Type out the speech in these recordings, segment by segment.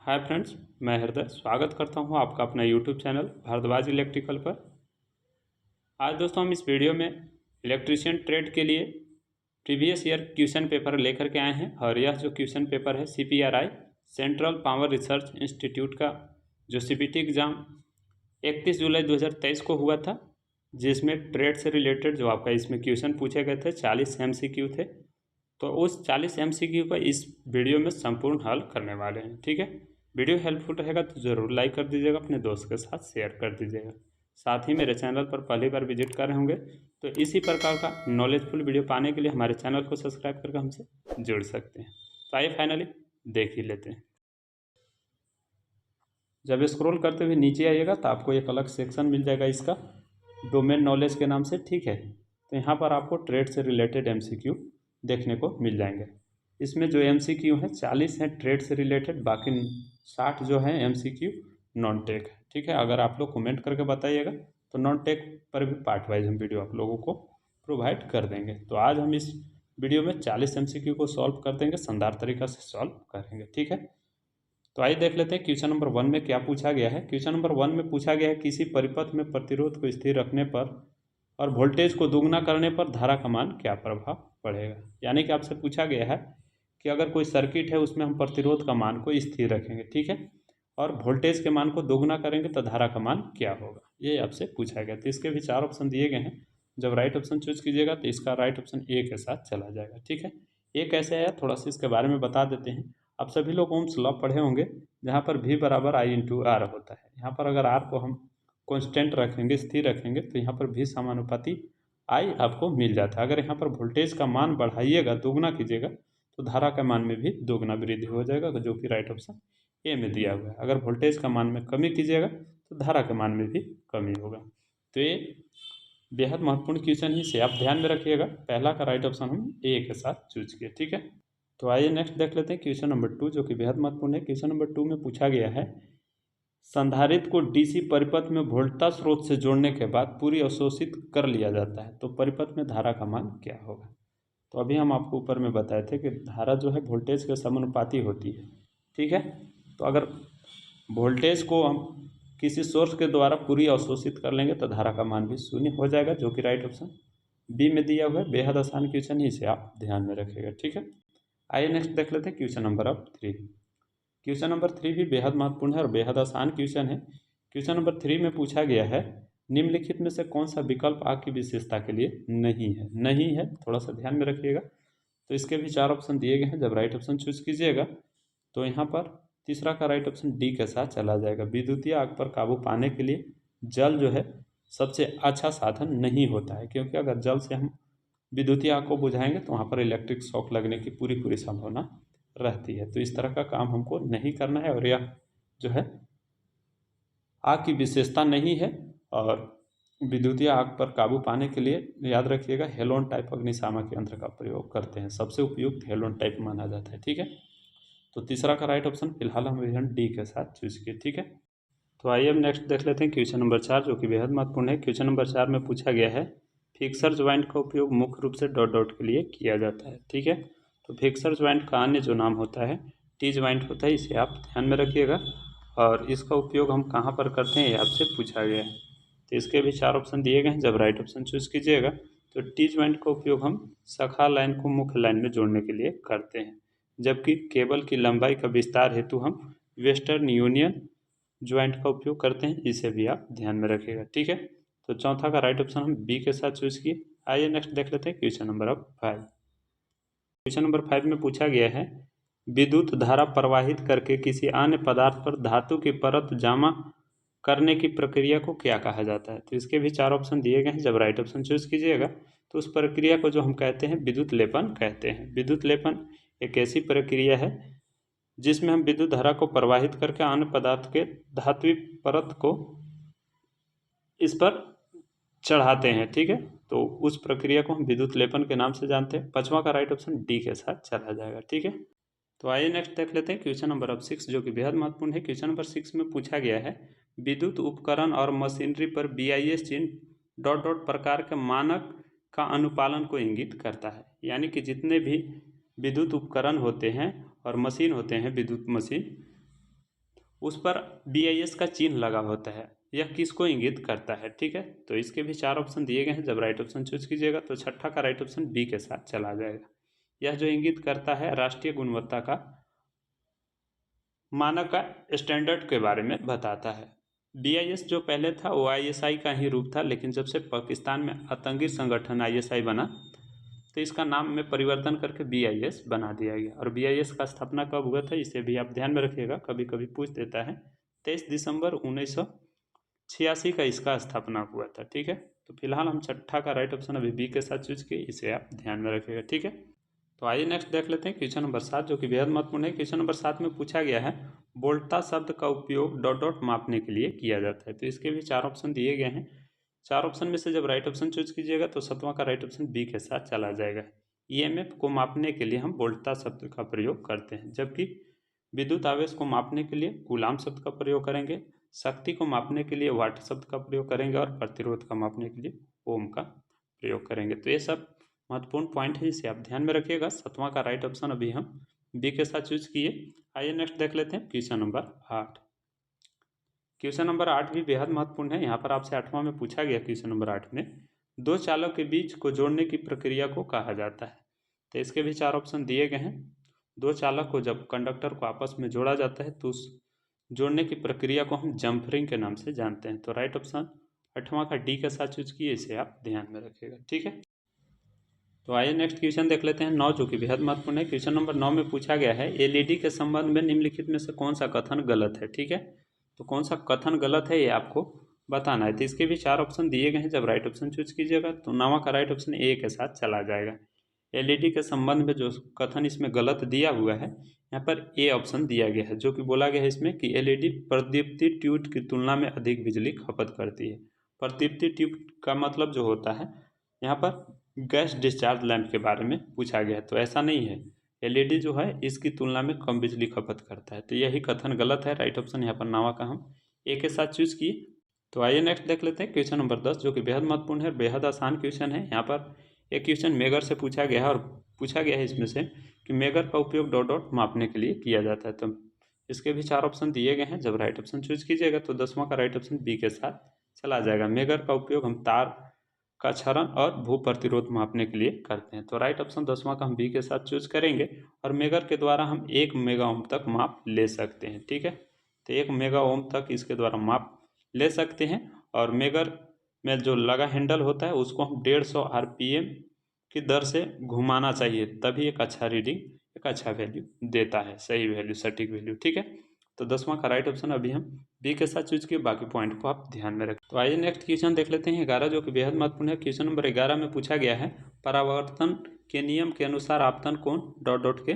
Hi friends, मैं हृदय स्वागत करता हूं आपका अपना यूट्यूब चैनल भारद्वाज इलेक्ट्रिकल पर। आज दोस्तों हम इस वीडियो में इलेक्ट्रीशियन ट्रेड के लिए प्रीवियस ईयर क्वेश्चन पेपर लेकर के आए हैं। और यह जो क्वेश्चन पेपर है CPRI central power research institute का जो CPT एग्ज़ाम 31 जुलाई 2023 को हुआ था, जिसमें ट्रेड से रिलेटेड जो आपका इसमें क्वेश्चन पूछे गए थे 40 MCQ थे। तो उस 40 MCQ का इस वीडियो में संपूर्ण हल करने वाले हैं। ठीक है, वीडियो हेल्पफुल रहेगा तो ज़रूर लाइक कर दीजिएगा, अपने दोस्त के साथ शेयर कर दीजिएगा। साथ ही मेरे चैनल पर पहली बार विजिट कर रहे होंगे तो इसी प्रकार का नॉलेजफुल वीडियो पाने के लिए हमारे चैनल को सब्सक्राइब करके हमसे जुड़ सकते हैं। तो आइए फाइनली देख ही लेते हैं। जब स्क्रॉल करते हुए नीचे आइएगा तो आपको एक अलग सेक्शन मिल जाएगा इसका डोमेन नॉलेज के नाम से। ठीक है, तो यहाँ पर आपको ट्रेड से रिलेटेड MCQ देखने को मिल जाएंगे। इसमें जो MCQ है 40 हैं ट्रेड से रिलेटेड, बाकी 60 जो है MCQ नॉन टेक है। ठीक है, अगर आप लोग कमेंट करके बताइएगा तो नॉन टेक पर भी पार्ट वाइज हम वीडियो आप लोगों को प्रोवाइड कर देंगे। तो आज हम इस वीडियो में 40 MCQ को सॉल्व कर देंगे, शानदार तरीका से सॉल्व करेंगे। ठीक है, तो आइए देख लेते हैं क्वेश्चन नंबर 1 में क्या पूछा गया है। क्वेश्चन नंबर 1 में पूछा गया है किसी परिपथ में प्रतिरोध को स्थिर रखने पर और वोल्टेज को दोगुना करने पर धारा का मान क्या प्रभाव पड़ेगा। यानी कि आपसे पूछा गया है कि अगर कोई सर्किट है उसमें हम प्रतिरोध का मान को स्थिर रखेंगे, ठीक है, और वोल्टेज के मान को दोगुना करेंगे तो धारा का मान क्या होगा, ये आपसे पूछा गया। तो इसके भी 4 ऑप्शन दिए गए हैं। जब राइट ऑप्शन चूज कीजिएगा तो इसका राइट ऑप्शन ए के साथ चला जाएगा। ठीक है, ए कैसे आया थोड़ा सा इसके बारे में बता देते हैं। आप सभी लोग ओम्स लॉ पढ़े होंगे, जहाँ पर V बराबर I/R होता है। यहाँ पर अगर R को हम कांस्टेंट रखेंगे, स्थिर रखेंगे, तो यहाँ पर V समानुपाती I आपको मिल जाता है। अगर यहाँ पर वोल्टेज का मान बढ़ाइएगा, दोगुना कीजिएगा, तो धारा का मान में भी दोगुना वृद्धि हो जाएगा, जो कि राइट ऑप्शन ए में दिया हुआ है। अगर वोल्टेज का मान में कमी कीजिएगा तो धारा के मान में भी कमी होगा। तो ये बेहद महत्वपूर्ण क्वेश्चन ही से आप ध्यान में रखिएगा। पहला का राइट ऑप्शन हम ए के साथ चूज किए। ठीक है, तो आइए नेक्स्ट देख लेते हैं क्वेश्चन नंबर 2, जो कि बेहद महत्वपूर्ण है। क्वेश्चन नंबर 2 में पूछा गया है संधारित्र को DC परिपथ में वोल्टता स्रोत से जोड़ने के बाद पूरी अवशोषित कर लिया जाता है, तो परिपथ में धारा का मान क्या होगा। तो अभी हम आपको ऊपर में बताए थे कि धारा जो है वोल्टेज के समानुपाती होती है। ठीक है, तो अगर वोल्टेज को हम किसी सोर्स के द्वारा पूरी अवशोषित कर लेंगे तो धारा का मान भी 0 हो जाएगा, जो कि राइट ऑप्शन बी में दिया हुआ है। बेहद आसान क्वेश्चन ही से आप ध्यान में रखिएगा। ठीक है, आइए नेक्स्ट देख लेते हैं क्वेश्चन नंबर 3। क्वेश्चन नंबर 3 भी बेहद महत्वपूर्ण है और बेहद आसान क्वेश्चन है। क्वेश्चन नंबर 3 में पूछा गया है निम्नलिखित में से कौन सा विकल्प आग की विशेषता के लिए नहीं है, थोड़ा सा ध्यान में रखिएगा। तो इसके भी 4 ऑप्शन दिए गए हैं। जब राइट ऑप्शन चूज कीजिएगा तो यहाँ पर तीसरा का राइट ऑप्शन डी के साथ चला जाएगा। विद्युतीय आग पर काबू पाने के लिए जल जो है सबसे अच्छा साधन नहीं होता है, क्योंकि अगर जल से हम विद्युतीय आग को बुझाएंगे तो वहाँ पर इलेक्ट्रिक शॉक लगने की पूरी संभावना रहती है। तो इस तरह का काम हमको नहीं करना है और यह जो है आग की विशेषता नहीं है। और विद्युतीय आग पर काबू पाने के लिए याद रखिएगा हेलोन टाइप अग्निशामक यंत्र का प्रयोग करते हैं। सबसे उपयुक्त हेलोन टाइप माना जाता है। ठीक है, तो तीसरा का राइट ऑप्शन फिलहाल हम विजन डी के साथ चूज किए। ठीक है, तो आइए हम नेक्स्ट देख लेते हैं क्वेश्चन नंबर 4, जो कि बेहद महत्वपूर्ण है। क्वेश्चन नंबर 4 में पूछा गया है फिक्सर ज्वाइंट का उपयोग मुख्य रूप से डॉट डॉट के लिए किया जाता है। ठीक है, तो फिक्सर ज्वाइंट का अन्य जो नाम होता है टी ज्वाइंट होता है, इसे आप ध्यान में रखिएगा। और इसका उपयोग हम कहाँ पर करते हैं ये आपसे पूछा गया है। तो इसके भी 4 ऑप्शन दिए गए हैं। जब राइट ऑप्शन चूज कीजिएगा तो टी ज्वाइंट का उपयोग हम शाखा लाइन को मुख्य लाइन में जोड़ने के लिए करते हैं, जबकि केबल की लंबाई का विस्तार हेतु हम वेस्टर्न यूनियन ज्वाइंट का उपयोग करते हैं। इसे भी आप ध्यान में रखिएगा। ठीक है, तो चौथा का राइट ऑप्शन हम बी के साथ चूज किए। आइए नेक्स्ट देख लेते हैं क्वेश्चन नंबर 5। क्वेश्चन नंबर 5 में पूछा गया है विद्युत धारा प्रवाहित करके किसी अन्य पदार्थ पर धातु की परत जमा करने की प्रक्रिया को क्या कहा जाता है। तो इसके भी 4 ऑप्शन दिए गए हैं। जब राइट ऑप्शन चूज कीजिएगा तो उस प्रक्रिया को जो हम कहते हैं विद्युत लेपन कहते हैं। विद्युत लेपन एक ऐसी प्रक्रिया है जिसमें हम विद्युत धारा को प्रवाहित करके अन्य पदार्थ के धात्विक परत को इस पर चढ़ाते हैं। ठीक है, तो उस प्रक्रिया को हम विद्युत लेपन के नाम से जानते हैं। 5वां का राइट ऑप्शन डी के साथ चला जाएगा। ठीक है, तो आइए नेक्स्ट देख लेते हैं क्वेश्चन नंबर 6, जो कि बेहद महत्वपूर्ण है। क्वेश्चन नंबर 6 में पूछा गया है विद्युत उपकरण और मशीनरी पर BIS चिन्ह डॉट डॉट प्रकार के मानक का अनुपालन को इंगित करता है। यानी कि जितने भी विद्युत उपकरण होते हैं और मशीन होते हैं, विद्युत मशीन, उस पर BIS का चिन्ह लगा होता है, यह किसको इंगित करता है, ठीक है। तो इसके भी 4 ऑप्शन दिए गए हैं। जब राइट ऑप्शन चूज कीजिएगा तो छठा का राइट ऑप्शन बी के साथ चला जाएगा। यह जो इंगित करता है राष्ट्रीय गुणवत्ता का मानक का स्टैंडर्ड के बारे में बताता है। BIS जो पहले था वो ISI का ही रूप था, लेकिन जब से पाकिस्तान में आतंकी संगठन ISI बना तो इसका नाम में परिवर्तन करके BIS बना दिया गया। और BIS का स्थापना कब हुआ था इसे भी आप ध्यान में रखिएगा, कभी कभी पूछ देता है। 23 दिसंबर 1986 का इसका स्थापना हुआ था, ठीक है। तो फिलहाल हम छठा का राइट ऑप्शन अभी बी के साथ चूज किए, इसे आप ध्यान में रखिएगा, ठीक है। तो आइए नेक्स्ट देख लेते हैं क्वेश्चन नंबर 7, जो कि बेहद महत्वपूर्ण है। क्वेश्चन नंबर 7 में पूछा गया है वोल्टा शब्द का उपयोग डॉट डॉट मापने के लिए किया जाता है। तो इसके भी 4 ऑप्शन दिए गए हैं। 4 ऑप्शन में से जब राइट ऑप्शन चूज कीजिएगा तो 7वां का राइट ऑप्शन बी के साथ चला जाएगा। EMF को मापने के लिए हम वोल्टा शब्द का प्रयोग करते हैं, जबकि विद्युत आवेश को मापने के लिए कूलाम शब्द का प्रयोग करेंगे, शक्ति को मापने के लिए वाट शब्द का प्रयोग करेंगे और प्रतिरोध का मापने के लिए ओम का प्रयोग करेंगे। तो ये सब महत्वपूर्ण पॉइंट है, इसे आप ध्यान में रखिएगा। 7वां का राइट ऑप्शन अभी हम बी के साथ चूज किए। आइए नेक्स्ट देख लेते हैं क्वेश्चन नंबर 8। क्वेश्चन नंबर 8 भी बेहद महत्वपूर्ण है। यहाँ पर आपसे 8वां में पूछा गया क्वेश्चन नंबर 8 में दो चालक के बीच को जोड़ने की प्रक्रिया को कहा जाता है। तो इसके भी 4 ऑप्शन दिए गए हैं। दो चालक को जब कंडक्टर को आपस में जोड़ा जाता है तो उस जोड़ने की प्रक्रिया को हम जम्फरिंग के नाम से जानते हैं। तो राइट ऑप्शन 8वां का डी के साथ चूज किए, इसे आप ध्यान में रखिएगा, ठीक है। तो आइए नेक्स्ट क्वेश्चन देख लेते हैं 9, जो कि बेहद महत्वपूर्ण है। क्वेश्चन नंबर 9 में पूछा गया है LED के संबंध में निम्नलिखित में से कौन सा कथन गलत है, ठीक है। तो कौन सा कथन गलत है ये आपको बताना है। तो इसके भी 4 ऑप्शन दिए गए हैं। जब राइट ऑप्शन चूज कीजिएगा तो 9वां का राइट ऑप्शन ए के साथ चला जाएगा। LED के संबंध में जो कथन इसमें गलत दिया हुआ है, यहाँ पर ए ऑप्शन दिया गया है, जो कि बोला गया है इसमें कि LED प्रदीप्ति ट्यूब की तुलना में अधिक बिजली खपत करती है। प्रदीप्ति ट्यूब का मतलब जो होता है यहाँ पर गैस डिस्चार्ज लैंप के बारे में पूछा गया है, तो ऐसा नहीं है। LED जो है इसकी तुलना में कम बिजली खपत करता है, तो यही कथन गलत है। राइट ऑप्शन यहाँ पर 9वां का हम ए के साथ चूज किए। तो आइए नेक्स्ट देख लेते हैं क्वेश्चन नंबर 10, जो कि बेहद महत्वपूर्ण है, बेहद आसान क्वेश्चन है। यहाँ पर एक क्वेश्चन मेगर से पूछा गया है और पूछा गया है इसमें से कि मेगर का उपयोग डॉट डॉट मापने के लिए किया जाता है। तो इसके भी 4 ऑप्शन दिए गए हैं। जब राइट ऑप्शन चूज कीजिएगा तो 10वां का राइट ऑप्शन बी के साथ चला जाएगा। मेगर का उपयोग हम तार का क्षरण और भू प्रतिरोध मापने के लिए करते हैं। तो राइट ऑप्शन 10वां का हम बी के साथ चूज करेंगे। और मेगर के द्वारा हम 1 मेगा ओम तक माप ले सकते हैं, ठीक है। तो 1 मेगा ओम तक इसके द्वारा माप ले सकते हैं। और मेगर में जो लगा हैंडल होता है उसको हम 150 RPM की दर से घुमाना चाहिए, तभी एक अच्छा रीडिंग, एक अच्छा वैल्यू देता है, सही वैल्यू, सटीक वैल्यू, ठीक है। तो 10वां का राइट ऑप्शन अभी हम बी के साथ चूज किए, बाकी पॉइंट को आप ध्यान में रखें। तो आइए नेक्स्ट क्वेश्चन देख लेते हैं 11, जो कि बेहद महत्वपूर्ण है। क्वेश्चन नंबर 11 में पूछा गया है परावर्तन के नियम के अनुसार आपतन कोण डॉट डॉट के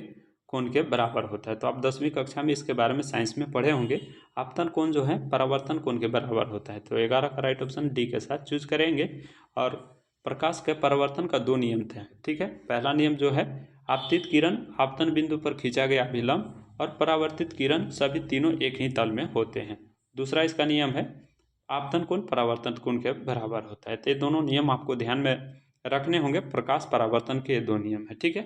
कोण के बराबर होता है। तो आप 10वीं कक्षा में इसके बारे में साइंस में पढ़े होंगे। आपतन कोण जो है परावर्तन कोण के बराबर होता है। तो 11 का राइट ऑप्शन डी के साथ चूज करेंगे। और प्रकाश के परावर्तन का 2 नियम थे, ठीक है। पहला नियम जो है आपतित किरण आपतन बिंदु पर खींचा गया अभिलंब और परावर्तित किरण सभी तीनों एक ही तल में होते हैं। दूसरा इसका नियम है आपतन कोण परावर्तन कोण के बराबर होता है। तो ये दोनों नियम आपको ध्यान में रखने होंगे। प्रकाश परावर्तन के 2 नियम है, ठीक है।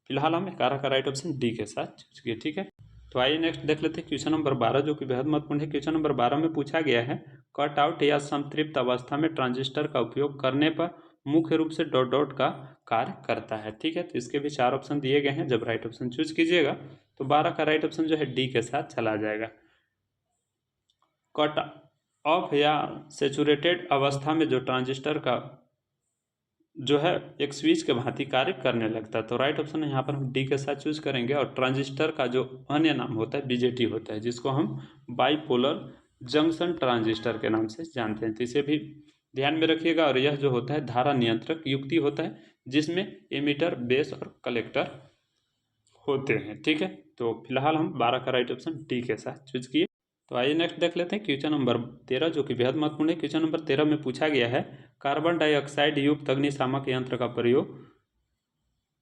फिलहाल हम 11 का राइट ऑप्शन डी के साथ चूज किए, ठीक है। तो आइए नेक्स्ट देख लेते हैं क्वेश्चन नंबर 12, जो कि बेहद महत्वपूर्ण है। क्वेश्चन नंबर 12 में पूछा गया है कट आउट या संतृप्त अवस्था में ट्रांजिस्टर का उपयोग करने पर मुख्य रूप से डॉट डॉट का कार्य करता है, ठीक है। तो इसके भी 4 ऑप्शन दिए गए हैं। जब राइट ऑप्शन चूज कीजिएगा तो 12 का राइट ऑप्शन जो है डी के साथ चला जाएगा। कट ऑफ या सेचुरेटेड अवस्था में जो ट्रांजिस्टर का जो है एक स्विच के भांति कार्य करने लगता है। तो राइट ऑप्शन यहाँ पर हम डी के साथ चूज करेंगे। और ट्रांजिस्टर का जो अन्य नाम होता है BJT होता है, जिसको हम बाइपोलर जंक्शन ट्रांजिस्टर के नाम से जानते हैं। तो इसे भी ध्यान में रखिएगा। और यह जो होता है धारा नियंत्रक युक्ति होता है, जिसमें एमीटर, बेस और कलेक्टर होते हैं, ठीक है। तो फिलहाल हम 12 का राइट ऑप्शन डी के साथ चूज किए। तो आइए नेक्स्ट देख लेते हैं क्वेश्चन नंबर 13, जो कि बेहद महत्वपूर्ण है। क्वेश्चन नंबर 13 में पूछा गया है कार्बन डाइऑक्साइड युक्त अग्निशामक यंत्र का प्रयोग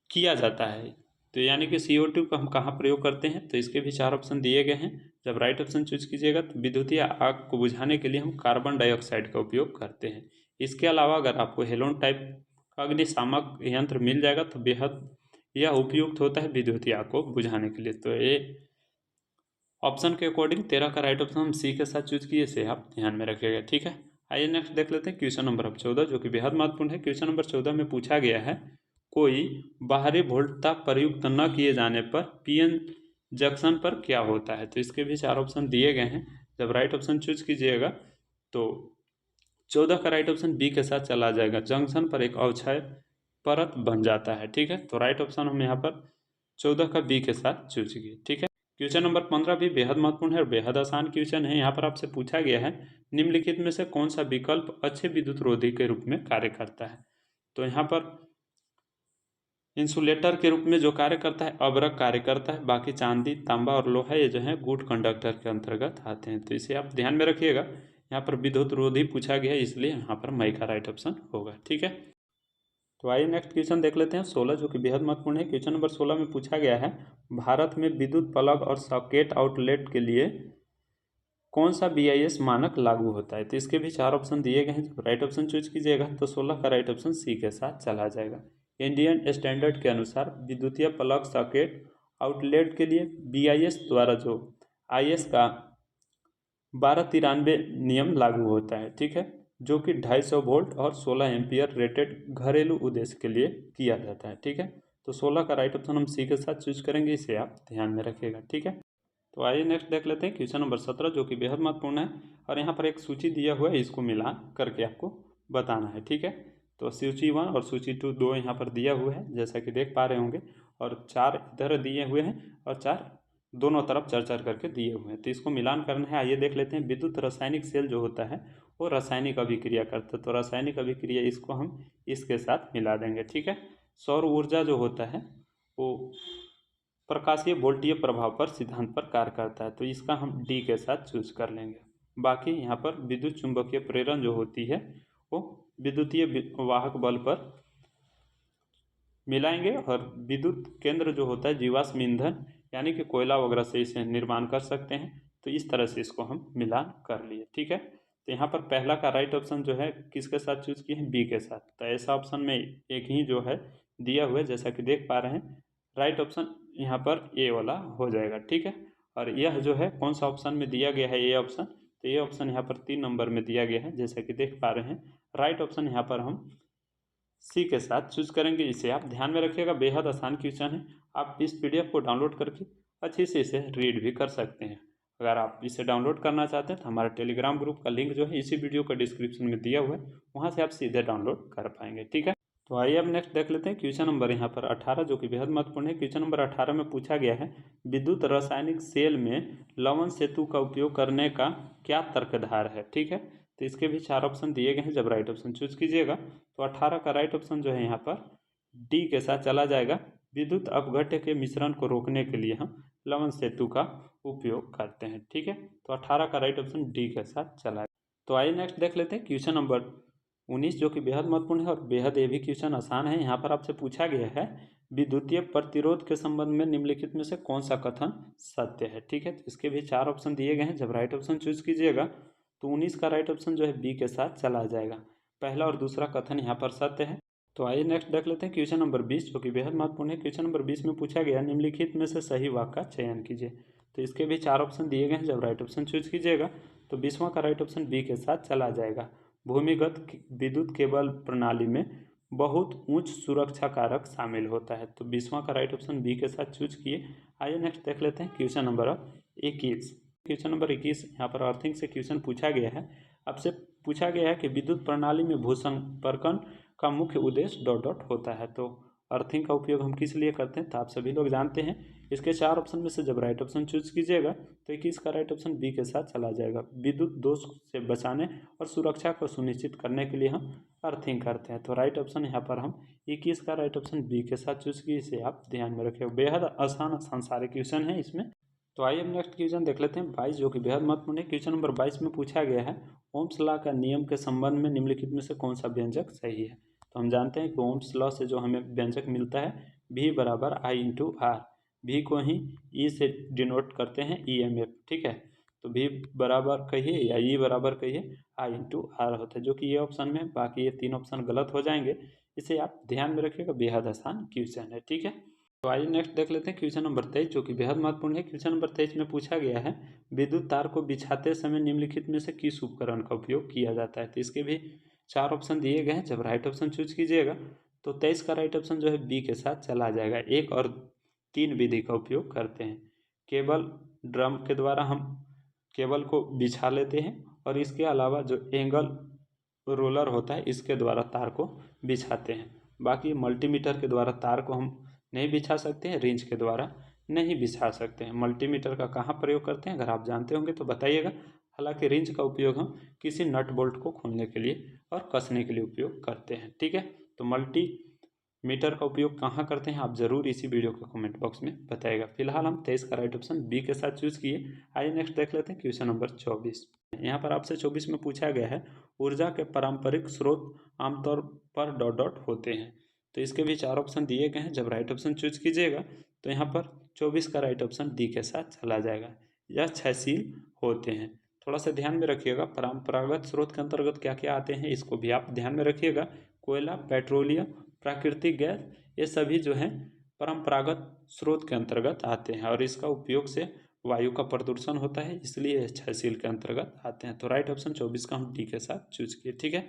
किया जाता है। तो यानी कि CO2 का हम कहाँ प्रयोग करते हैं। तो इसके भी 4 ऑप्शन दिए गए हैं। जब राइट ऑप्शन चूज कीजिएगा तो विद्युतीय आग को बुझाने के लिए हम कार्बन डाइऑक्साइड का उपयोग करते हैं। इसके अलावा अगर आपको हेलोन टाइप का अग्निशामक यंत्र मिल जाएगा तो बेहद यह उपयुक्त होता है विद्युतीय आग को बुझाने के लिए। तो ये ऑप्शन के अकॉर्डिंग 13 का राइट ऑप्शन हम सी के साथ चूज किए, इसे आप ध्यान में रखिएगा। ठीक है, आइए नेक्स्ट देख लेते हैं क्वेश्चन नंबर 14, जो कि बेहद महत्वपूर्ण है। क्वेश्चन नंबर 14 में पूछा गया है, कोई बाहरी वोल्टता प्रयुक्त न किए जाने पर पीएन जंक्शन पर क्या होता है। तो इसके भी 4 ऑप्शन दिए गए हैं। जब राइट ऑप्शन चूज कीजिएगा तो 14 का राइट ऑप्शन बी के साथ चला जाएगा, जंक्शन पर एक अवक्षय परत बन जाता है। ठीक है, तो राइट ऑप्शन हम यहाँ पर 14 का बी के साथ चूज किए। ठीक है, क्वेश्चन नंबर 15 भी बेहद महत्वपूर्ण है और बेहद आसान क्वेश्चन है। यहाँ पर आपसे पूछा गया है, निम्नलिखित में से कौन सा विकल्प अच्छे विद्युत रोधी के रूप में कार्य करता है। तो यहाँ पर इंसुलेटर के रूप में जो कार्य करता है अवरक कार्य करता है, बाकी चांदी, तांबा और लोहा ये जो है गुड कंडक्टर के अंतर्गत आते हैं। तो इसे आप ध्यान में रखिएगा। यहाँ पर विद्युत रोधी पूछा गया है, इसलिए यहाँ पर मई का राइट ऑप्शन होगा। ठीक है, तो आइए नेक्स्ट क्वेश्चन देख लेते हैं 16, जो कि बेहद महत्वपूर्ण है। क्वेश्चन नंबर 16 में पूछा गया है, भारत में विद्युत प्लग और सॉकेट आउटलेट के लिए कौन सा BIS मानक लागू होता है। तो इसके भी 4 ऑप्शन दिए गए हैं। जब राइट ऑप्शन चूज कीजिएगा तो 16 का राइट ऑप्शन सी के साथ चला जाएगा। इंडियन स्टैंडर्ड के अनुसार विद्युतीय प्लग सॉकेट आउटलेट के लिए BIS द्वारा जो IS का 1293 नियम लागू होता है। ठीक है, जो कि 250 वोल्ट और 16 एम्पियर रेटेड घरेलू उद्देश्य के लिए किया जाता है। ठीक है, तो 16 का राइट ऑप्शन हम सी के साथ चूज करेंगे, इसे आप ध्यान में रखिएगा। ठीक है, तो आइए नेक्स्ट देख लेते हैं क्वेश्चन नंबर 17, जो कि बेहद महत्वपूर्ण है और यहाँ पर एक सूची दिया हुआ है, इसको मिला करके आपको बताना है। ठीक है, तो सूची 1 और सूची 2 दो यहाँ पर दिया हुआ है, जैसा कि देख पा रहे होंगे, और 4 इधर दिए हुए हैं और 4 दोनों तरफ चर करके दिए हुए हैं। तो इसको मिलान करना है। आइए देख लेते हैं। विद्युत रासायनिक सेल जो होता है वो रासायनिक अभिक्रिया करता है, तो रासायनिक अभिक्रिया इसको हम इसके साथ मिला देंगे। ठीक है, सौर ऊर्जा जो होता है वो प्रकाशीय वोल्टीय प्रभाव पर सिद्धांत पर कार्य करता है, तो इसका हम डी के साथ चूज कर लेंगे। बाकी यहाँ पर विद्युत चुंबकीय प्रेरण जो होती है वो विद्युतीय वाहक बल पर मिलाएंगे, और विद्युत केंद्र जो होता है जीवाश्म ईंधन यानी कि कोयला वगैरह से इसे निर्माण कर सकते हैं। तो इस तरह से इसको हम मिलान कर लिए। ठीक है, तो यहाँ पर पहला का राइट ऑप्शन जो है किसके साथ चूज किए हैं, बी के साथ। तो ऐसा ऑप्शन में एक ही जो है दिया हुआ है, जैसा कि देख पा रहे हैं। राइट ऑप्शन यहाँ पर ए वाला हो जाएगा। ठीक है, और यह जो है कौन सा ऑप्शन में दिया गया है, ये ऑप्शन, तो ये ऑप्शन यहाँ पर 3 नंबर में दिया गया है, जैसा कि देख पा रहे हैं। राइट ऑप्शन यहाँ पर हम सी के साथ चूज करेंगे, इसे आप ध्यान में रखिएगा। बेहद आसान क्वेश्चन है, आप इस PDF को डाउनलोड करके अच्छे से इसे रीड भी कर सकते हैं। अगर आप इसे डाउनलोड करना चाहते हैं तो हमारा टेलीग्राम ग्रुप का लिंक जो है इसी वीडियो का डिस्क्रिप्शन में दिया हुआ है, वहाँ से आप सीधे डाउनलोड कर पाएंगे। ठीक है, तो आइए अब नेक्स्ट देख लेते हैं क्वेश्चन नंबर यहाँ पर 18, जो कि बेहद महत्वपूर्ण है। क्वेश्चन नंबर 18 में पूछा गया है, विद्युत रासायनिक सेल में लवण सेतु का उपयोग करने का क्या तर्कधार है। ठीक है, तो इसके भी 4 ऑप्शन दिए गए हैं। जब राइट ऑप्शन चूज कीजिएगा तो 18 का राइट ऑप्शन जो है यहाँ पर डी के साथ चला जाएगा। विद्युत अपघट्य के मिश्रण को रोकने के लिए हम लवण सेतु का उपयोग करते हैं। ठीक है, तो 18 का राइट ऑप्शन डी के साथ चला। तो आइए नेक्स्ट देख लेते हैं क्वेश्चन नंबर 19, जो कि बेहद महत्वपूर्ण है और बेहद ये भी क्वेश्चन आसान है। यहाँ पर आपसे पूछा गया है, विद्युतीय प्रतिरोध के संबंध में निम्नलिखित में से कौन सा कथन सत्य है। ठीक है, तो इसके भी 4 ऑप्शन दिए गए हैं। जब राइट ऑप्शन चूज कीजिएगा तो 19 का राइट ऑप्शन जो है बी के साथ चला जाएगा। पहला और दूसरा कथन यहाँ पर सत्य है। तो आइए नेक्स्ट देख लेते हैं क्वेश्चन नंबर 20, जो कि बेहद महत्वपूर्ण है। क्वेश्चन नंबर 20 में पूछा गया, निम्नलिखित में से सही वाक्य का चयन कीजिए। तो इसके भी 4 ऑप्शन दिए गए हैं। जब राइट ऑप्शन चूज कीजिएगा तो 20वां का राइट ऑप्शन बी के साथ चला जाएगा। भूमिगत विद्युत केबल प्रणाली में बहुत उच्च सुरक्षा कारक शामिल होता है, तो 20वां का राइट ऑप्शन बी के साथ चूज किए। आइए नेक्स्ट देख लेते हैं क्वेश्चन नंबर 21। क्वेश्चन नंबर 21 यहाँ पर अर्थिंग से क्वेश्चन पूछा गया है। आपसे पूछा गया है कि विद्युत प्रणाली में भूसंपर्कन का मुख्य उद्देश्य डॉट डॉट होता है। तो अर्थिंग का उपयोग हम किस लिए करते हैं, तो आप सभी लोग जानते हैं। इसके 4 ऑप्शन में से जब राइट ऑप्शन चूज कीजिएगा तो 21 का राइट ऑप्शन बी के साथ चला जाएगा। विद्युत दोष से बचाने और सुरक्षा को सुनिश्चित करने के लिए हम अर्थिंग करते हैं। तो राइट ऑप्शन यहाँ पर हम 21 का राइट ऑप्शन बी के साथ चूज किए, इसे आप ध्यान में रखें। बेहद आसान सारे क्वेश्चन है इसमें। तो आइए हम नेक्स्ट क्वेश्चन देख लेते हैं 22, जो कि बेहद महत्वपूर्ण है। क्वेश्चन नंबर 22 में पूछा गया है, ओम्स लॉ का नियम के संबंध में निम्नलिखित में से कौन सा व्यंजक सही है। तो हम जानते हैं कि ओम्स लॉ से जो हमें व्यंजक मिलता है V बराबर I इंटू आर। V को ही E से डिनोट करते हैं EMF। ठीक है, तो V बराबर कहिए या E बराबर कहिए I इंटू आर होता है, जो कि ये ऑप्शन में। बाकी ये 3 ऑप्शन गलत हो जाएंगे, इसे आप ध्यान में रखिएगा। बेहद आसान क्वेश्चन है। ठीक है, तो आइए नेक्स्ट देख लेते हैं क्वेश्चन नंबर 23, जो कि बेहद महत्वपूर्ण है। क्वेश्चन नंबर 23 में पूछा गया है विद्युत तार को बिछाते समय निम्नलिखित में से किस उपकरण का उपयोग किया जाता है। तो इसके भी 4 ऑप्शन दिए गए हैं। जब राइट ऑप्शन चूज कीजिएगा तो 23 का राइट ऑप्शन जो है बी के साथ चला जाएगा। 1 और 3 विधि का उपयोग करते हैं। केबल ड्रम के द्वारा हम केबल को बिछा लेते हैं, और इसके अलावा जो एंगल रोलर होता है इसके द्वारा तार को बिछाते हैं। बाकी मल्टीमीटर के द्वारा तार को हम नहीं बिछा सकते हैं, रिंच के द्वारा नहीं बिछा सकते हैं। मल्टीमीटर का कहाँ प्रयोग करते हैं, अगर आप जानते होंगे तो बताइएगा। हालांकि रिंच का उपयोग हम किसी नट बोल्ट को खोलने के लिए और कसने के लिए उपयोग करते हैं। ठीक है, तो मल्टीमीटर का उपयोग कहाँ करते हैं आप ज़रूर इसी वीडियो के कमेंट बॉक्स में बताइएगा। फिलहाल हम 23 का राइट ऑप्शन बी के साथ चूज किए। आइए नेक्स्ट देख लेते हैं क्वेश्चन नंबर 24। यहाँ पर आपसे 24 में पूछा गया है ऊर्जा के पारंपरिक स्रोत आमतौर पर डॉट डॉट होते हैं। तो इसके भी 4 ऑप्शन दिए गए हैं। जब राइट ऑप्शन चूज कीजिएगा तो यहाँ पर 24 का राइट ऑप्शन डी के साथ चला जाएगा। यह क्षयशील होते हैं। थोड़ा सा ध्यान में रखिएगा, परंपरागत स्रोत के अंतर्गत क्या क्या आते हैं इसको भी आप ध्यान में रखिएगा। कोयला, पेट्रोलियम, प्राकृतिक गैस, ये सभी जो हैं परंपरागत स्रोत के अंतर्गत आते हैं, और इसका उपयोग से वायु का प्रदूषण होता है, इसलिए क्षयशील के अंतर्गत आते हैं। तो राइट ऑप्शन 24 का हम डी के साथ चूज किए। ठीक है,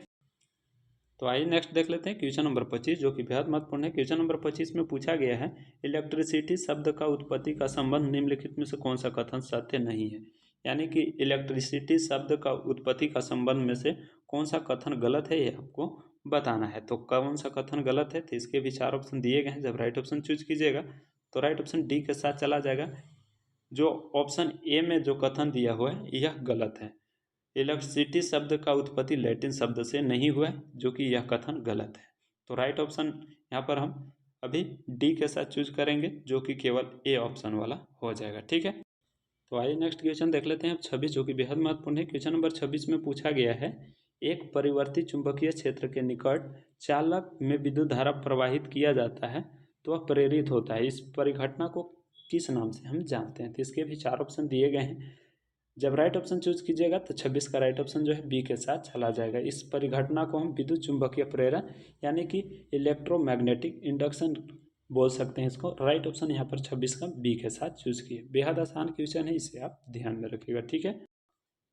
तो आइए नेक्स्ट देख लेते हैं क्वेश्चन नंबर 25, जो कि बेहद महत्वपूर्ण है। क्वेश्चन नंबर 25 में पूछा गया है इलेक्ट्रिसिटी शब्द का उत्पत्ति का संबंध निम्नलिखित में से कौन सा कथन सत्य नहीं है। यानी कि इलेक्ट्रिसिटी शब्द का उत्पत्ति का संबंध में से कौन सा कथन गलत है, ये आपको बताना है। तो कौन सा कथन गलत है, तो इसके भी 4 ऑप्शन दिए गए हैं। जब राइट ऑप्शन चूज कीजिएगा तो राइट ऑप्शन डी के साथ चला जाएगा। जो ऑप्शन ए में जो कथन दिया हुआ है यह गलत है। इलेक्ट्रिसिटी शब्द का उत्पत्ति लैटिन शब्द से नहीं हुआ है, जो कि यह कथन गलत है। तो राइट ऑप्शन यहाँ पर हम अभी डी के साथ चूज करेंगे, जो कि केवल ए ऑप्शन वाला हो जाएगा। ठीक है, तो आइए नेक्स्ट क्वेश्चन देख लेते हैं 26, जो कि बेहद महत्वपूर्ण है। क्वेश्चन नंबर 26 में पूछा गया है एक परिवर्ती चुंबकीय क्षेत्र के निकट चालक में विद्युत धारा प्रवाहित किया जाता है तो वह प्रेरित होता है। इस परिघटना को किस नाम से हम जानते हैं। तो इसके भी 4 ऑप्शन दिए गए हैं। जब राइट ऑप्शन चूज कीजिएगा तो 26 का राइट ऑप्शन जो है बी के साथ चला जाएगा। इस परिघटना को हम विद्युत चुंबकीय प्रेरण यानी कि इलेक्ट्रोमैग्नेटिक इंडक्शन बोल सकते हैं इसको। राइट ऑप्शन यहाँ पर 26 का बी के साथ चूज किए। बेहद आसान क्वेश्चन है, इसे आप ध्यान में रखिएगा। ठीक है,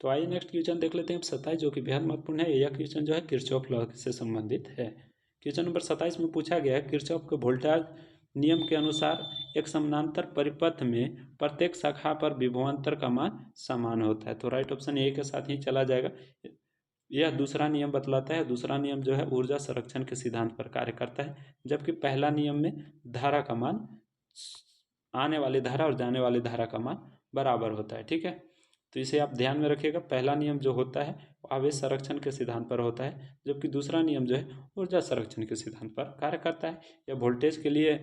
तो आइए नेक्स्ट क्वेश्चन देख लेते हैं 27, जो कि बेहद महत्वपूर्ण है। यह क्वेश्चन जो है किरचॉफ लॉ से संबंधित है। क्वेश्चन नंबर 27 में पूछा गया है किरचॉफ के वोल्टेज नियम के अनुसार एक समानांतर परिपथ में प्रत्येक शाखा पर विभवांतर का मान समान होता है। तो राइट ऑप्शन ए के साथ ही चला जाएगा। यह दूसरा नियम बतलाता है। दूसरा नियम जो है ऊर्जा संरक्षण के सिद्धांत पर कार्य करता है, जबकि पहला नियम में धारा का मान, आने वाली धारा और जाने वाली धारा का मान बराबर होता है। ठीक है, तो इसे आप ध्यान में रखिएगा। पहला नियम जो होता है आवेश संरक्षण के सिद्धांत पर होता है, जबकि दूसरा नियम जो है ऊर्जा संरक्षण के सिद्धांत पर कार्य करता है। यह वोल्टेज के लिए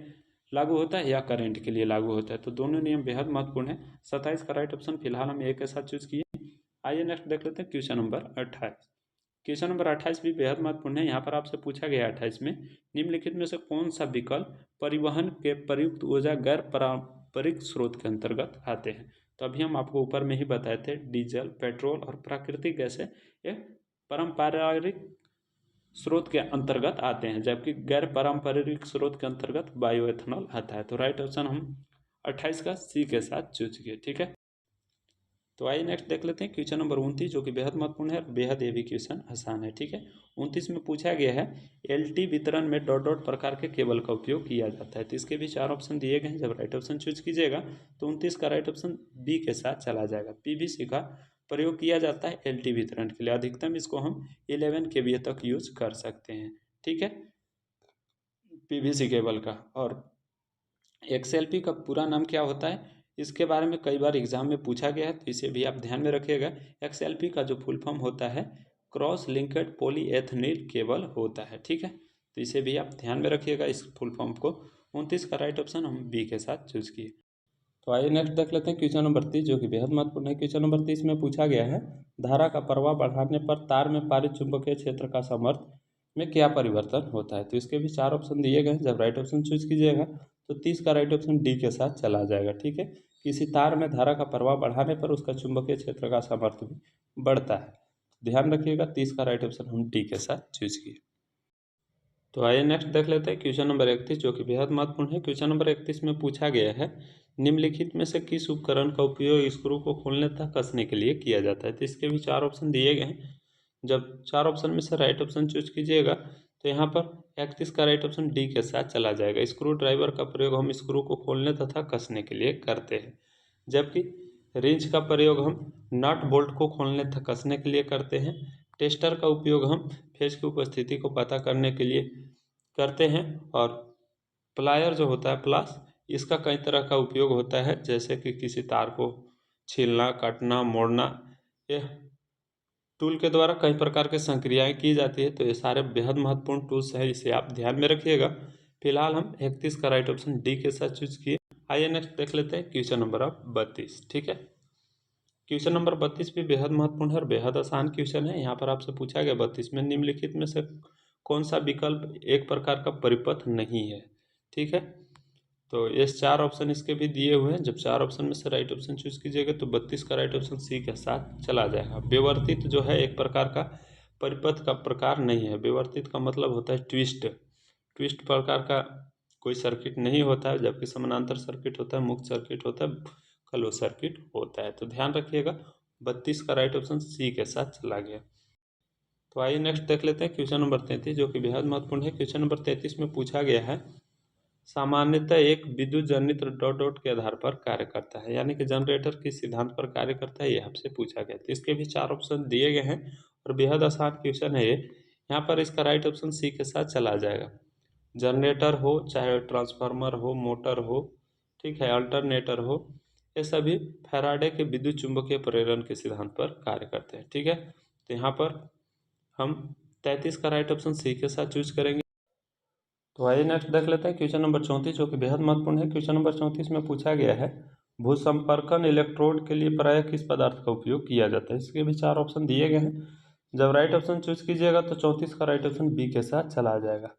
लागू होता है या करंट के लिए लागू होता है। तो दोनों नियम बेहद महत्वपूर्ण है। 27 का राइट ऑप्शन फिलहाल हम ए के साथ चूज किए। आइए नेक्स्ट देख लेते हैं क्वेश्चन नंबर 28। क्वेश्चन नंबर 28 भी बेहद महत्वपूर्ण है। यहाँ पर आपसे पूछा गया 28 में निम्नलिखित में से कौन सा विकल्प परिवहन के प्रयुक्त ऊर्जा गैर पारंपरिक स्रोत के अंतर्गत आते हैं। तो अभी हम आपको ऊपर में ही बताए थे डीजल, पेट्रोल और प्राकृतिक गैस ये पारंपरिक स्रोत के अंतर्गत आते हैं, जबकि गैर पारंपरिक स्रोत के अंतर्गत बायोएथेनॉल आता है। तो राइट ऑप्शन हम 28 का सी के साथ चूज किए। ठीक है, तो आइए नेक्स्ट देख लेते हैं क्वेश्चन नंबर 29, जो कि बेहद महत्वपूर्ण है। बेहद ये भी क्वेश्चन आसान है। ठीक है, 29 में पूछा गया है एलटी वितरण में डॉट डॉट प्रकार के केबल का उपयोग किया जाता है। तो इसके भी 4 ऑप्शन दिए गए हैं। जब राइट ऑप्शन चूज कीजिएगा तो 29 का राइट ऑप्शन बी के साथ चला जाएगा। पीवीसी का प्रयोग किया जाता है एलटी वितरण के लिए। अधिकतम इसको हम 11 kVA तक यूज कर सकते हैं। ठीक है, पीवीसी केबल का। और एक्सएलपी का पूरा नाम क्या होता है, इसके बारे में कई बार एग्जाम में पूछा गया है, तो इसे भी आप ध्यान में रखिएगा। एक्सएलपी का जो फुल फॉर्म होता है क्रॉस लिंक्ड पॉलीएथेनिल केबल होता है। ठीक है, तो इसे भी आप ध्यान में रखिएगा इस फुल फॉर्म को। 29 का राइट ऑप्शन हम बी के साथ चूज किए। तो आइए नेक्स्ट देख लेते हैं क्वेश्चन नंबर 30, जो कि बेहद महत्वपूर्ण है। क्वेश्चन नंबर 30 में पूछा गया है धारा का प्रवाह बढ़ाने पर तार में पारित चुंबकीय क्षेत्र का सामर्थ्य में क्या परिवर्तन होता है। तो इसके भी 4 ऑप्शन दिए गए हैं। जब राइट ऑप्शन चूज कीजिएगा तो 30 का राइट ऑप्शन डी के साथ चला जाएगा। ठीक है, किसी तार में धारा का प्रवाह बढ़ाने पर उसका चुंबकीय क्षेत्र का सामर्थ्य भी बढ़ता है। ध्यान रखिएगा, 30 का राइट ऑप्शन हम डी के साथ चूज किए। तो आइए नेक्स्ट देख लेते हैं क्वेश्चन नंबर 31, जो कि बेहद महत्वपूर्ण है। क्वेश्चन नंबर 31 में पूछा गया है, निम्नलिखित में से किस उपकरण का उपयोग स्क्रू को खोलने तथा कसने के लिए किया जाता है। तो इसके भी 4 ऑप्शन दिए गए हैं। जब 4 ऑप्शन में से राइट ऑप्शन चूज कीजिएगा तो यहाँ पर 31 का राइट ऑप्शन डी के साथ चला जाएगा। स्क्रू ड्राइवर का प्रयोग हम स्क्रू को खोलने तथा कसने के लिए करते हैं, जबकि रिंच का प्रयोग हम नट बोल्ट को खोलने तथा कसने के लिए करते हैं। टेस्टर का उपयोग हम फेज की उपस्थिति को पता करने के लिए करते हैं। और प्लायर जो होता है प्लास, इसका कई तरह का उपयोग होता है, जैसे कि किसी तार को छीलना, काटना, मोड़ना, यह टूल के द्वारा कई प्रकार के संक्रियाएं की जाती है। तो ये सारे बेहद महत्वपूर्ण टूल्स हैं, इसे आप ध्यान में रखिएगा। फिलहाल हम 31 का राइट ऑप्शन डी के साथ चूज किए। आइए नेक्स्ट देख लेते हैं क्वेश्चन नंबर 32। ठीक है, क्वेश्चन नंबर 32 भी बेहद महत्वपूर्ण है और बेहद आसान क्वेश्चन है। यहाँ पर आपसे पूछा गया 32 में निम्नलिखित में से कौन सा विकल्प एक प्रकार का परिपथ नहीं है। ठीक है, तो ये 4 ऑप्शन इसके भी दिए हुए हैं। जब 4 ऑप्शन में से राइट ऑप्शन चूज कीजिएगा तो 32 का राइट ऑप्शन सी के साथ चला जाएगा। विवर्तित जो है एक प्रकार का परिपथ का प्रकार नहीं है। विवर्तित का मतलब होता है ट्विस्ट। ट्विस्ट प्रकार का कोई सर्किट नहीं होता है, जबकि समानांतर सर्किट होता है, मुक्त सर्किट होता है, क्लोज सर्किट होता है। तो ध्यान रखिएगा, 32 का राइट ऑप्शन सी के साथ चला गया। तो आइए नेक्स्ट देख लेते हैं क्वेश्चन नंबर 33, जो कि बेहद महत्वपूर्ण है। क्वेश्चन नंबर 33 में पूछा गया है, सामान्यतः एक विद्युत जनरेटर डॉट डॉट के आधार पर कार्य करता है, यानी कि जनरेटर किस सिद्धांत पर कार्य करता है, ये आपसे पूछा गया। तो इसके भी 4 ऑप्शन दिए गए हैं और बेहद आसान क्वेश्चन है ये। यहाँ पर इसका राइट ऑप्शन सी के साथ चला जाएगा। जनरेटर हो, चाहे ट्रांसफार्मर हो, मोटर हो, ठीक है, अल्टरनेटर हो, ये सभी फैराडे के विद्युत चुंबकीय प्रेरण के सिद्धांत पर कार्य करते हैं। ठीक है, तो यहाँ पर हम 33 का राइट ऑप्शन सी के साथ चूज करेंगे। तो आइए नेक्स्ट देख लेते हैं क्वेश्चन नंबर 34, जो कि बेहद महत्वपूर्ण है। क्वेश्चन नंबर 34 में पूछा गया है, भूसंपर्कन इलेक्ट्रोड के लिए प्रायः किस पदार्थ का उपयोग किया जाता है। इसके भी 4 ऑप्शन दिए गए हैं। जब राइट ऑप्शन चूज कीजिएगा तो 34 का राइट ऑप्शन बी के साथ चला जाएगा।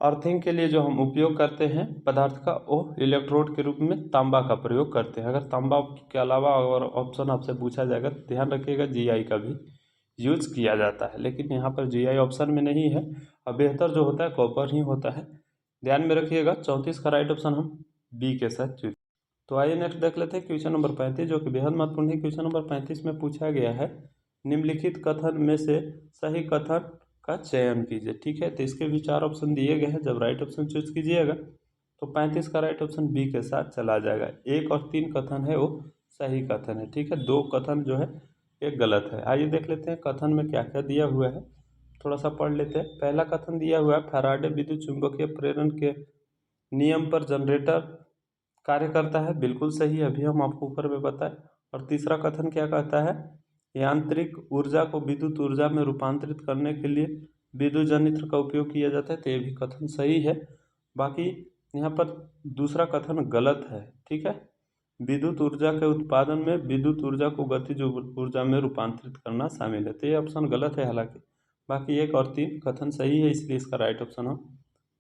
अर्थिंग के लिए जो हम उपयोग करते हैं पदार्थ का, वो इलेक्ट्रोड के रूप में तांबा का प्रयोग करते हैं। अगर तांबा के अलावा अगर ऑप्शन आपसे पूछा जाएगा तो ध्यान रखिएगा जीआई का भी यूज किया जाता है, लेकिन यहाँ पर जीआई ऑप्शन में नहीं है। और बेहतर जो होता है कॉपर ही होता है, ध्यान में रखिएगा। 34 का राइट ऑप्शन हम बी के साथ चूज। तो आइए नेक्स्ट देख लेते हैं क्वेश्चन नंबर 35, जो कि बेहद महत्वपूर्ण है। क्वेश्चन नंबर 35 में पूछा गया है, निम्नलिखित कथन में से सही कथन का चयन कीजिए। ठीक है, तो इसके भी 4 ऑप्शन दिए गए हैं। जब राइट ऑप्शन चूज कीजिएगा तो 35 का राइट ऑप्शन बी के साथ चला जाएगा। 1 और 3 कथन है वो सही कथन है। ठीक है, 2 कथन जो है ये गलत है। आइए देख लेते हैं कथन में क्या क्या दिया हुआ है, थोड़ा सा पढ़ लेते हैं। पहला कथन दिया हुआ है, फैराडे विद्युत चुंबकीय प्रेरण के नियम पर जनरेटर कार्य करता है। बिल्कुल सही है, अभी हम आपको ऊपर में बताएं। और तीसरा कथन क्या कहता है, यांत्रिक ऊर्जा को विद्युत ऊर्जा में रूपांतरित करने के लिए विद्युत जनरेटर का उपयोग किया जाता है। तो ये भी कथन सही है। बाकी यहाँ पर दूसरा कथन गलत है। ठीक है, विद्युत ऊर्जा के उत्पादन में विद्युत ऊर्जा को गतिज ऊर्जा में रूपांतरित करना शामिल है। तो ये ऑप्शन गलत है। हालांकि बाकी 1 और 3 कथन सही है, इसलिए इसका राइट ऑप्शन हम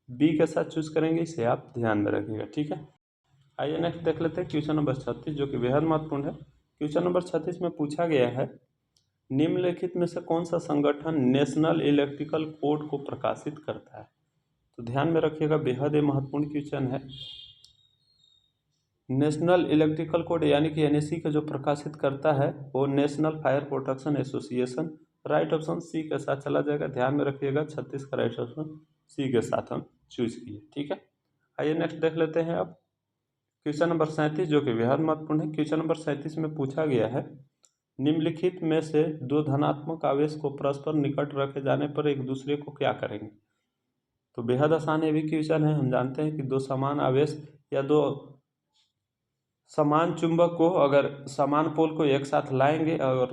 बी के साथ चूज करेंगे। इसे आप ध्यान में रखिएगा। ठीक है, आइए नेक्स्ट देख लेते हैं क्वेश्चन नंबर 36, जो कि बेहद महत्वपूर्ण है। क्वेश्चन नंबर 36 में पूछा गया है, निम्नलिखित में से कौन सा संगठन नेशनल इलेक्ट्रिकल कोड को प्रकाशित करता है। तो ध्यान में रखिएगा, बेहद महत्वपूर्ण क्वेश्चन है। नेशनल इलेक्ट्रिकल कोड यानी कि एनएससी का जो प्रकाशित करता है वो national fire protection association. Right option C के साथ चला जाएगा। ध्यान में रखिएगा, 36 का राइट ऑप्शन सी के साथ हम चूज किए। ठीक है, आइए नेक्स्ट देख लेते हैं अब क्वेश्चन नंबर 37, जो कि बेहद महत्वपूर्ण है। क्वेश्चन नंबर 37 में पूछा गया है, निम्नलिखित में से 2 धनात्मक आवेश को परस्पर निकट रखे जाने पर एक दूसरे को क्या करेंगे। तो बेहद आसान ये भी क्वेश्चन है। हम जानते हैं कि 2 समान आवेश या 2 समान चुंबक को अगर समान पोल को एक साथ लाएंगे और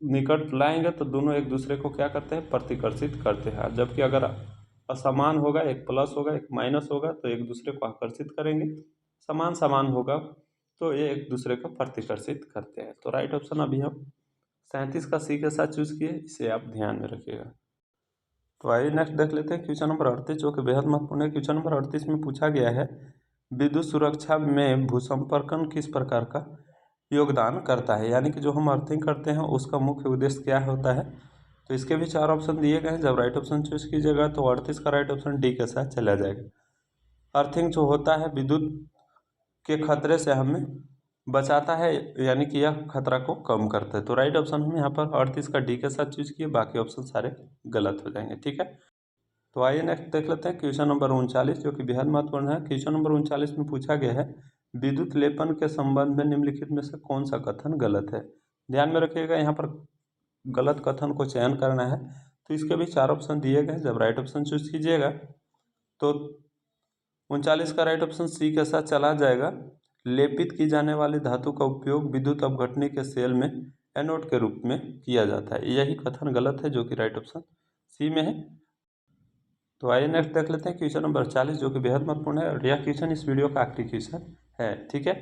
निकट लाएंगे तो दोनों एक दूसरे को क्या करते हैं, प्रतिकर्षित करते हैं। जबकि अगर असमान होगा, एक प्लस होगा एक माइनस होगा, तो एक दूसरे को आकर्षित करेंगे। समान समान होगा तो ये एक दूसरे को प्रतिकर्षित करते हैं। तो राइट ऑप्शन अभी हम 37 का सी के साथ चूज किए, इसे आप ध्यान में रखिएगा। तो आइए नेक्स्ट देख लेते हैं क्वेश्चन नंबर 38, जो कि बेहद महत्वपूर्ण है। क्वेश्चन नंबर 38 में पूछा गया है, विद्युत सुरक्षा में भूसंपर्कन किस प्रकार का योगदान करता है, यानी कि जो हम अर्थिंग करते हैं उसका मुख्य उद्देश्य क्या होता है। तो इसके भी 4 ऑप्शन दिए गए हैं। जब राइट ऑप्शन चूज कीजिएगा तो 38 का राइट ऑप्शन डी के साथ चला जाएगा। अर्थिंग जो होता है विद्युत के खतरे से हमें बचाता है, यानी कि यह खतरा को कम करता है। तो राइट ऑप्शन हम यहाँ पर 38 का डी के साथ चूज किए, बाकी ऑप्शन सारे गलत हो जाएंगे। ठीक है, तो आइए नेक्स्ट देख लेते हैं क्वेश्चन नंबर 39, जो कि बेहद महत्वपूर्ण है। क्वेश्चन नंबर 39 में पूछा गया है विद्युत लेपन के संबंध में निम्नलिखित में से कौन सा कथन गलत है। ध्यान में रखिएगा, यहाँ पर गलत कथन को चयन करना है। तो इसके भी 4 ऑप्शन दिए गए। जब राइट ऑप्शन चूज कीजिएगा तो 39 का राइट ऑप्शन सी के साथ चला जाएगा। लेपित की जाने वाली धातु का उपयोग विद्युत अपघटनी के सेल में एनोड के रूप में किया जाता है। यही कथन गलत है, जो कि राइट ऑप्शन सी में है। तो आइए नेक्स्ट देख लेते हैं क्वेश्चन नंबर 40, जो कि बेहद महत्वपूर्ण है और यह क्वेश्चन इस वीडियो का आखिरी क्वेश्चन है। ठीक है,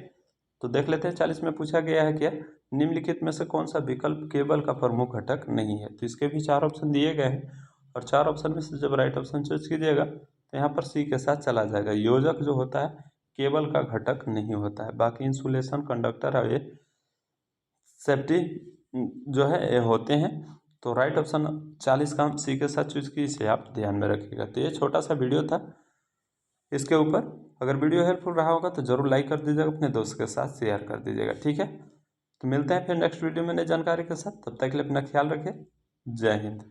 तो देख लेते हैं 40 में पूछा गया है क्या निम्नलिखित में से कौन सा विकल्प केबल का प्रमुख घटक नहीं है। तो इसके भी 4 ऑप्शन दिए गए हैं और 4 ऑप्शन में से जब राइट ऑप्शन चूज कीजिएगा तो यहाँ पर सी के साथ चला जाएगा। योजक जो होता है केबल का घटक नहीं होता है, बाकी इंसुलेशन, कंडक्टर और ये सेफ्टी जो है ये होते हैं। तो राइट ऑप्शन 40 का हम सी के साथ चूज की, इसे आप ध्यान में रखिएगा। तो ये छोटा सा वीडियो था इसके ऊपर। अगर वीडियो हेल्पफुल रहा होगा तो जरूर लाइक कर दीजिएगा, अपने दोस्त के साथ शेयर कर दीजिएगा। ठीक है, तो मिलते हैं फिर नेक्स्ट वीडियो में नई जानकारी के साथ। तब तक के लिए अपना ख्याल रखें। जय हिंद।